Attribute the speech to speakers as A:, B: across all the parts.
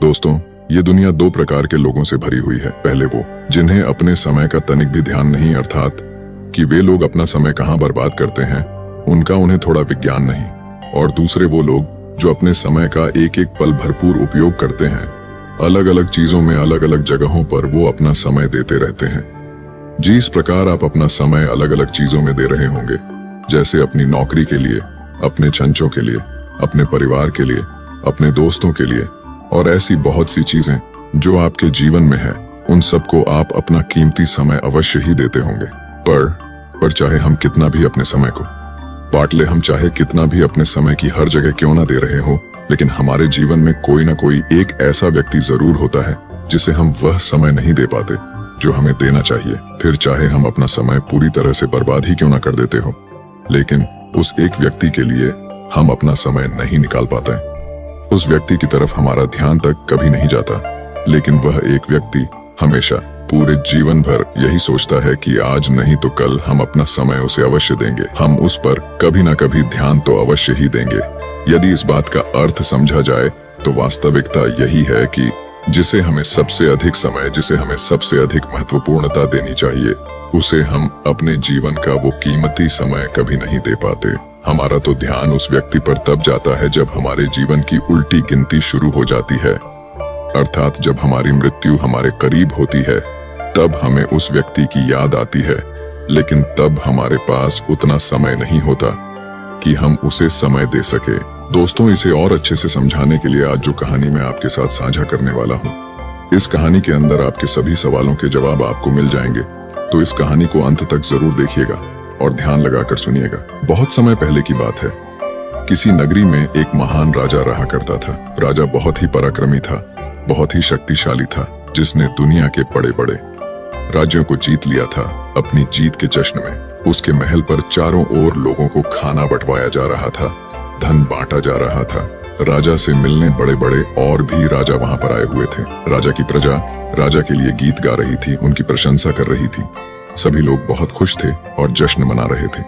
A: दोस्तों, ये दुनिया दो प्रकार के लोगों से भरी हुई है। पहले वो जिन्हें अपने समय का तनिक भी ध्यान नहीं, अर्थात कि वे लोग अपना समय कहाँ बर्बाद करते हैं, उनका उन्हें थोड़ा विज्ञान नहीं। और दूसरे वो लोग जो अपने समय का एक एक पल भरपूर उपयोग करते हैं। अलग अलग चीजों में, अलग अलग जगहों पर वो अपना समय देते रहते हैं। जिस प्रकार आप अपना समय अलग अलग चीजों में दे रहे होंगे, जैसे अपनी नौकरी के लिए, अपने छंचों के लिए, अपने परिवार के लिए, अपने दोस्तों के लिए, और ऐसी बहुत सी चीजें जो आपके जीवन में है, उन सबको आप अपना कीमती समय अवश्य ही देते होंगे। पर चाहे हम कितना भी अपने समय को बांट ले, हम चाहे कितना भी अपने समय की हर जगह क्यों ना दे रहे हो, लेकिन हमारे जीवन में कोई ना कोई एक ऐसा व्यक्ति जरूर होता है जिसे हम वह समय नहीं दे पाते जो हमें देना चाहिए। फिर चाहे हम अपना समय पूरी तरह से बर्बाद ही क्यों ना कर देते हो, लेकिन उस एक व्यक्ति के लिए हम अपना समय नहीं निकाल पाते। उस व्यक्ति की तरफ हमारा ध्यान तक कभी नहीं जाता, लेकिन वह एक व्यक्ति हमेशा पूरे जीवन भर यही सोचता है कि आज नहीं तो कल हम अपना समय उसे अवश्य देंगे, हम उस पर कभी ना कभी ध्यान तो अवश्य ही देंगे। यदि इस बात का अर्थ समझा जाए तो वास्तविकता यही है कि जिसे हमें सबसे अधिक समय, जिसे हमें सबसे अधिक महत्वपूर्णता देनी चाहिए, उसे हम अपने जीवन का वो कीमती समय कभी नहीं दे पाते। हमारा तो ध्यान उस व्यक्ति पर तब जाता है जब हमारे जीवन की उल्टी गिनती शुरू हो जाती है, अर्थात जब हमारी मृत्यु हमारे करीब होती है, तब हमें उस व्यक्ति की याद आती है, लेकिन तब हमारे पास उतना समय नहीं होता कि हम उसे समय दे सके। दोस्तों, इसे और अच्छे से समझाने के लिए आज जो कहानी मैं आपके साथ साझा करने वाला हूँ, इस कहानी के अंदर आपके सभी सवालों के जवाब आपको मिल जाएंगे। तो इस कहानी को अंत तक जरूर देखिएगा और ध्यान लगाकर सुनिएगा। बहुत समय पहले की बात है। किसी नगरी में एक महान राजा रहा करता था। राजा बहुत ही पराक्रमी था, बहुत ही शक्तिशाली था, जिसने दुनिया के बड़े बड़े राज्यों को जीत लिया था। अपनी जीत के जश्न में उसके महल पर चारों ओर लोगों को खाना बंटवाया जा रहा था, धन बांटा जा रहा था। राजा से मिलने बड़े बड़े और भी राजा वहां पर आए हुए थे। राजा की प्रजा राजा के लिए गीत गा रही थी, उनकी प्रशंसा कर रही थी। सभी लोग बहुत खुश थे और जश्न मना रहे थे।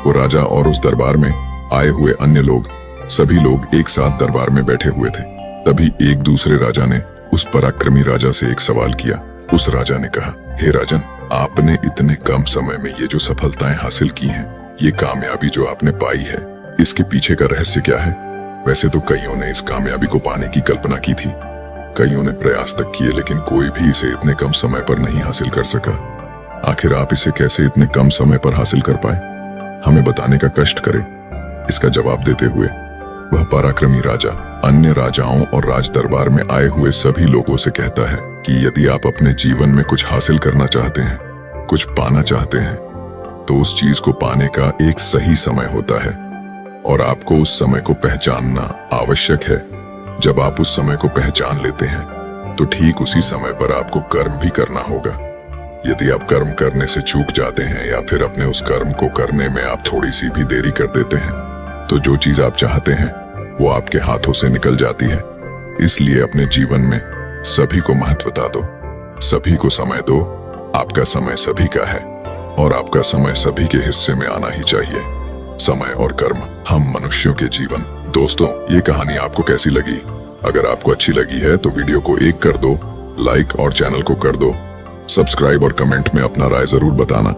A: वो राजा और उस दरबार में आए हुए अन्य लोग, सभी लोग एक साथ दरबार में बैठे हुए थे। तभी एक दूसरे राजा ने उस पराक्रमी राजा से एक सवाल किया। उस राजा ने कहा, हे राजन, आपने इतने कम समय में ये जो सफलताएं हासिल की हैं, ये कामयाबी जो आपने पाई है, इसके पीछे का रहस्य क्या है? वैसे तो कईयों ने इस कामयाबी को पाने की कल्पना की थी, कईयों ने प्रयास तक किए, लेकिन कोई भी इसे इतने कम समय पर नहीं हासिल कर सका। आखिर आप इसे कैसे इतने कम समय पर हासिल कर पाए? हमें बताने का कष्ट करें। इसका जवाब देते हुए वह पराक्रमी राजा अन्य राजाओं और राज दरबार में आए हुए सभी लोगों से कहता है कि यदि आप अपने जीवन में कुछ हासिल करना चाहते हैं, कुछ पाना चाहते हैं, तो उस चीज को पाने का एक सही समय होता है और आपको उस समय को पहचानना आवश्यक है। जब आप उस समय को पहचान लेते हैं तो ठीक उसी समय पर आपको कर्म भी करना होगा। यदि आप कर्म करने से चूक जाते हैं या फिर अपने उस कर्म को करने में आप थोड़ी सी भी देरी कर देते हैं, तो जो चीज आप चाहते हैं वो आपके हाथों से निकल जाती है। इसलिए अपने जीवन में सभी को महत्वता दो, सभी को समय दो। आपका समय सभी का है और आपका समय सभी के हिस्से में आना ही चाहिए। समय और कर्म, हम मनुष्यों के जीवन। दोस्तों, ये कहानी आपको कैसी लगी? अगर आपको अच्छी लगी है तो वीडियो को एक कर दो, लाइक और चैनल को कर दो सब्सक्राइब और कमेंट में अपना राय जरूर बताना।